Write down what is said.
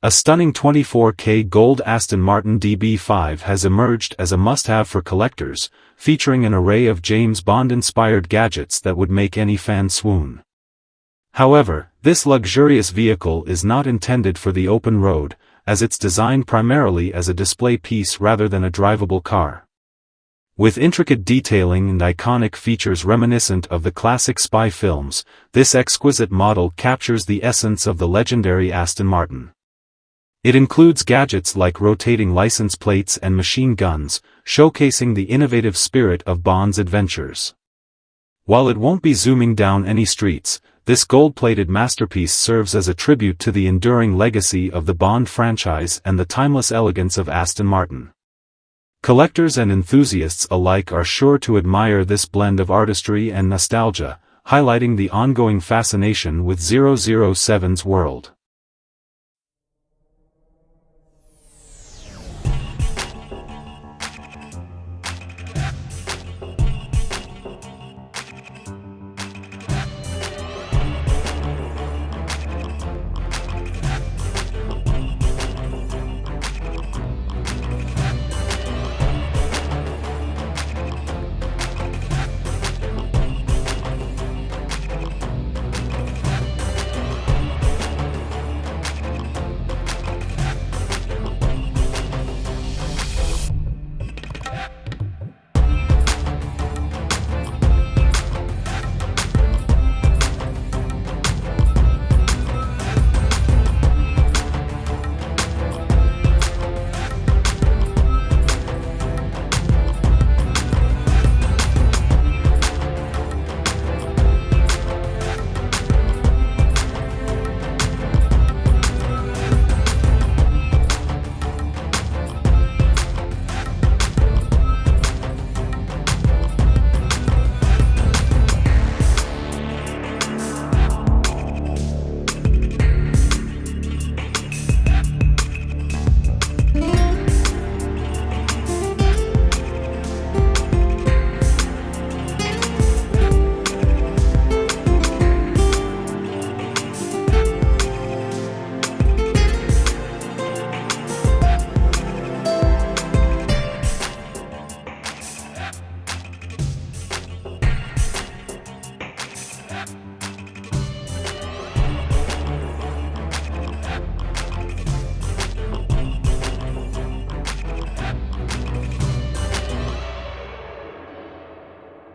A stunning 24K gold Aston Martin DB5 has emerged as a must-have for collectors, featuring an array of James Bond-inspired gadgets that would make any fan swoon. However, this luxurious vehicle is not intended for the open road, as it's designed primarily as a display piece rather than a drivable car. With intricate detailing and iconic features reminiscent of the classic spy films, this exquisite model captures the essence of the legendary Aston Martin. It includes gadgets like rotating license plates and machine guns, showcasing the innovative spirit of Bond's adventures. While it won't be zooming down any streets, this gold-plated masterpiece serves as a tribute to the enduring legacy of the Bond franchise and the timeless elegance of Aston Martin. Collectors and enthusiasts alike are sure to admire this blend of artistry and nostalgia, highlighting the ongoing fascination with 007's world.